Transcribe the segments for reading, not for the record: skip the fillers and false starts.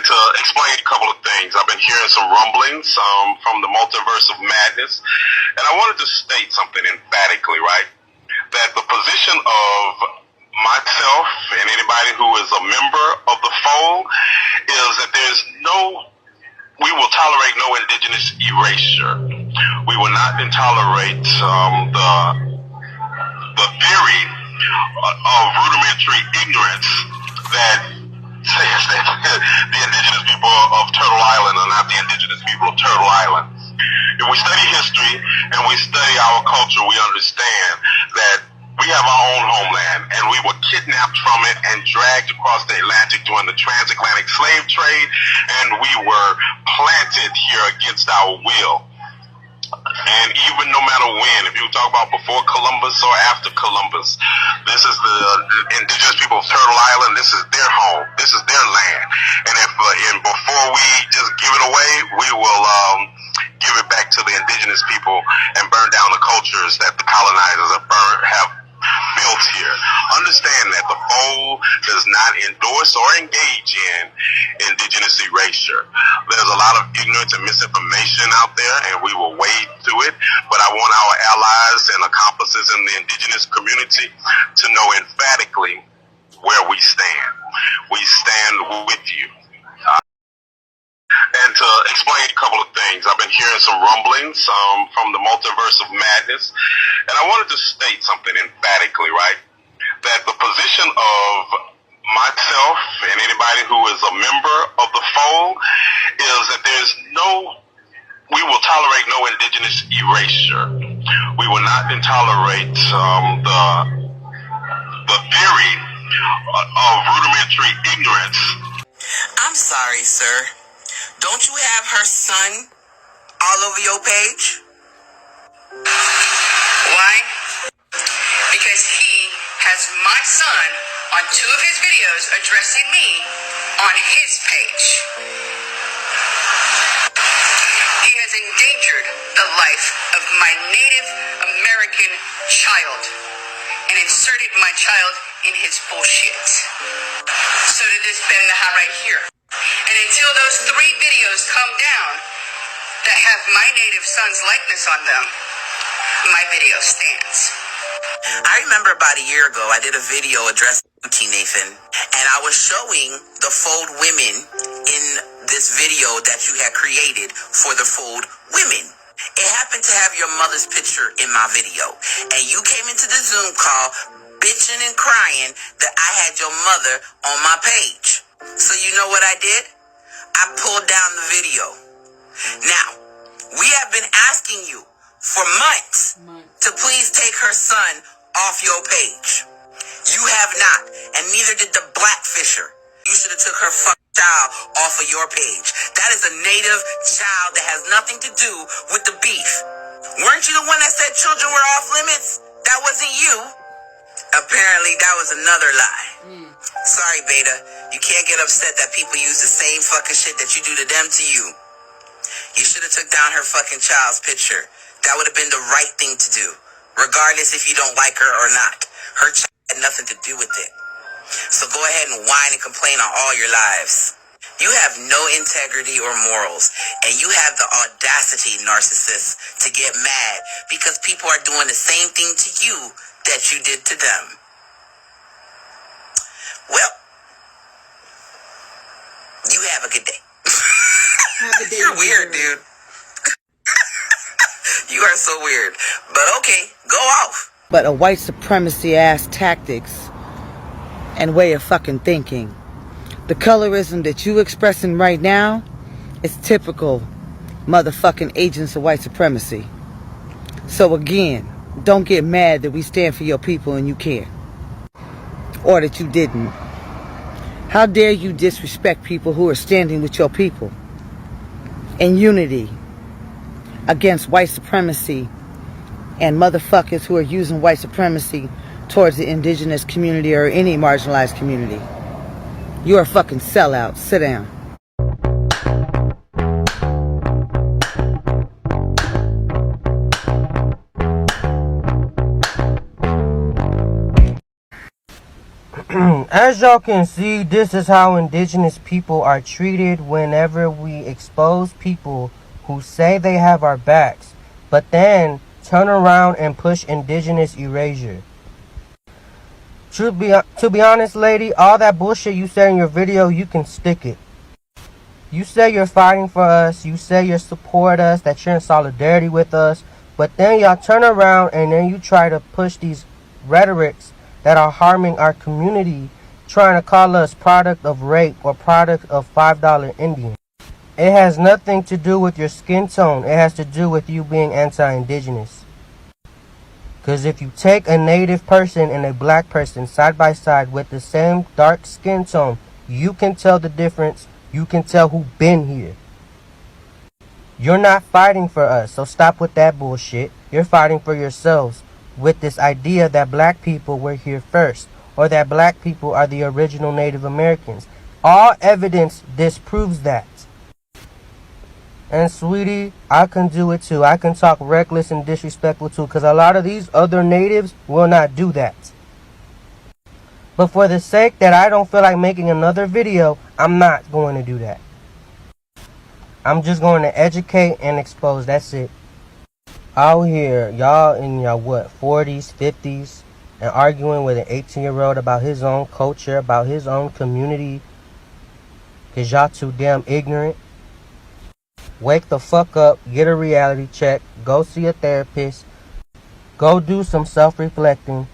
to explain a couple of things, I've been hearing some rumblings from the multiverse of madness, and I wanted to state something emphatically, right? That the position of myself and anybody who is a member of the fold is that we will tolerate no indigenous erasure. We will not tolerate the theory of rudimentary ignorance that says that the indigenous people of Turtle Island are not the indigenous people of Turtle Island. If we study history and we study our culture, we understand that we have our own homeland, and we were kidnapped from it and dragged across the Atlantic during the transatlantic slave trade, and we were planted here against our will. And even no matter when, if you talk about before Columbus or after Columbus, this is the indigenous people of Turtle Island. This is their home. This is their land. And and before we just give it away, we will give it back to the indigenous people and burn down the cultures that the colonizers have built here. Understand that the fold does not endorse or engage in indigenous erasure. There's a lot of ignorance and misinformation out there, and we will wade through it. But I want our allies and accomplices in the indigenous community to know emphatically where we stand. We stand with you. And to explain a couple of things, I've been hearing some rumblings from the multiverse of madness, and I wanted to state something emphatically, right? That the position of myself and anybody who is a member of the fold is that we will tolerate no indigenous erasure. We will not tolerate the theory of rudimentary ignorance. I'm sorry, sir. Don't you have her son all over your page? Why? Because he has my son on 2 of his videos addressing me on his page. He has endangered the life of my Native American child and inserted my child in his bullshit. So did this Ben Naha right here. And until those 3 videos come down that have my native son's likeness on them, my video stands. I remember about a year ago, I did a video addressing T. Nathan, and I was showing the fold women in this video that you had created for the fold women. It happened to have your mother's picture in my video, and you came into the Zoom call bitching and crying that I had your mother on my page. So you know what I did? I pulled down the video. Now, we have been asking you for months to please take her son off your page. You have not, and neither did the Blackfisher. You should have took her fucking child off of your page. That is a native child that has nothing to do with the beef. Weren't you the one that said children were off limits? That wasn't you. Apparently, that was another lie. Sorry, Beta. You can't get upset that people use the same fucking shit that you do to them to you. You should have took down her fucking child's picture. That would have been the right thing to do, regardless if you don't like her or not. Her child had nothing to do with it. So go ahead and whine and complain on all your lives. You have no integrity or morals, and you have the audacity, narcissist, to get mad because people are doing the same thing to you that you did to them. Well, you have a good day. You're weird, dude. You are so weird. But okay, go off. But a white supremacy ass tactics and way of fucking thinking. The colorism that you expressing right now is typical motherfucking agents of white supremacy. So again, don't get mad that we stand for your people and you can't. Or that you didn't. How dare you disrespect people who are standing with your people in unity against white supremacy and motherfuckers who are using white supremacy towards the indigenous community or any marginalized community. You're a fucking sellout. Sit down. As y'all can see, this is how indigenous people are treated whenever we expose people who say they have our backs, but then turn around and push indigenous erasure. To be honest, lady, all that bullshit you said in your video, you can stick it. You say you're fighting for us, you say you support us, that you're in solidarity with us, but then y'all turn around and then you try to push these rhetorics that are harming our community, trying to call us product of rape or product of $5 Indian. It has nothing to do with your skin tone. It has to do with you being anti-indigenous. Because if you take a native person and a black person side by side with the same dark skin tone, you can tell the difference. You can tell who been here. You're not fighting for us, so stop with that bullshit. You're fighting for yourselves with this idea that black people were here first, or that black people are the original Native Americans. All evidence disproves that. And sweetie, I can do it too. I can talk reckless and disrespectful too, because a lot of these other natives will not do that. But for the sake that I don't feel like making another video, I'm not going to do that. I'm just going to educate and expose. That's it. Out here, y'all in your 40s, 50s, and arguing with an 18-year-old about his own culture, about his own community, because y'all too damn ignorant. Wake the fuck up, get a reality check, go see a therapist, go do some self-reflecting.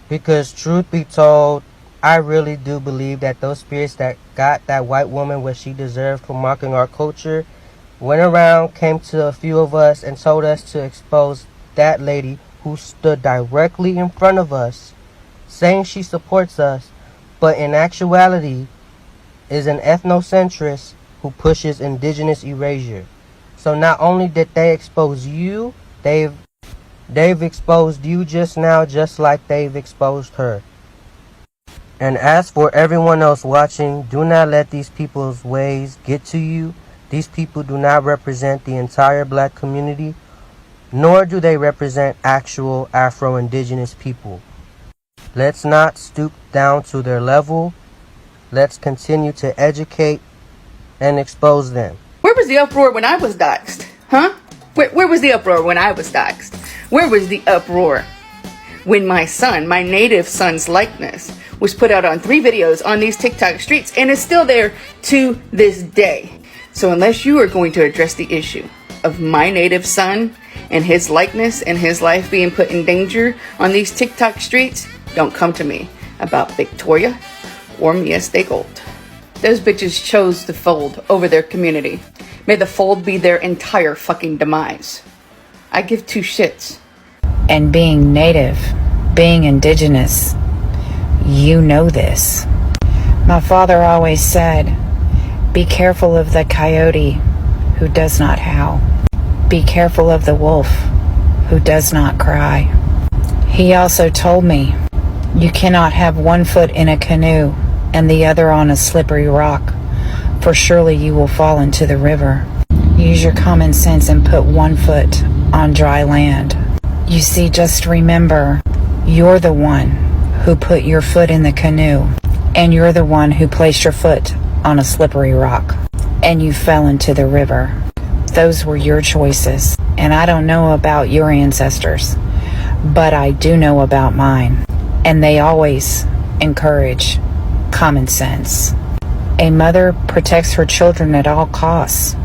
Because truth be told, I really do believe that those spirits that got that white woman what she deserved for mocking our culture went around, came to a few of us and told us to expose that lady who stood directly in front of us, saying she supports us, but in actuality is an ethnocentrist who pushes indigenous erasure. So not only did they expose you, they've exposed you just now, just like they've exposed her. And as for everyone else watching, do not let these people's ways get to you. These people do not represent the entire black community, nor do they represent actual Afro-Indigenous people. Let's not stoop down to their level. Let's continue to educate and expose them. Where was the uproar when I was doxxed? Huh? Where was the uproar when I was doxxed? Where was the uproar when my son, my native son's likeness, was put out on 3 videos on these TikTok streets and is still there to this day? So unless you are going to address the issue of my native son and his likeness and his life being put in danger on these TikTok streets, don't come to me about Victoria or Mia Stay Gold. Those bitches chose the fold over their community. May the fold be their entire fucking demise. I give 2 shits. And being native, being indigenous, you know this. My father always said, be careful of the coyote who does not howl. Be careful of the wolf who does not cry. He also told me, you cannot have one foot in a canoe and the other on a slippery rock, for surely you will fall into the river. Use your common sense and put one foot on dry land. You see, just remember, you're the one who put your foot in the canoe, and you're the one who placed your foot on a slippery rock, and you fell into the river. Those were your choices, and I don't know about your ancestors, but I do know about mine, and they always encourage common sense. A mother protects her children at all costs,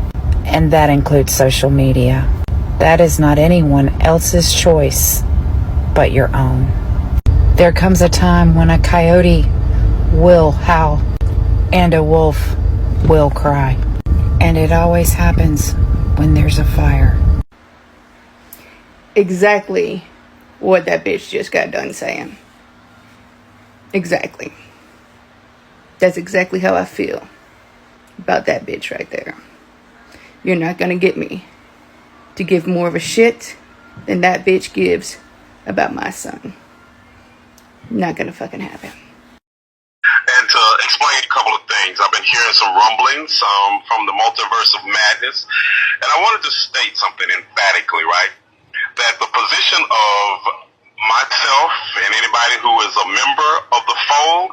and that includes social media. That is not anyone else's choice but your own. There comes a time when a coyote will howl and a wolf will cry, and it always happens when there's a fire. Exactly what that bitch just got done saying. Exactly. That's exactly how I feel about that bitch right there. You're not gonna get me to give more of a shit than that bitch gives about my son. Not gonna fucking happen. And to explain a couple of things, I've been hearing some rumblings from the multiverse of madness, and I wanted to state something emphatically, right? That the position of myself and anybody who is a member of the fold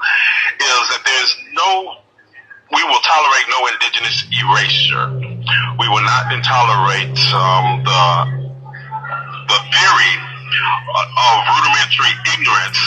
is that we will tolerate no indigenous erasure. We will not tolerate the theory of rudimentary ignorance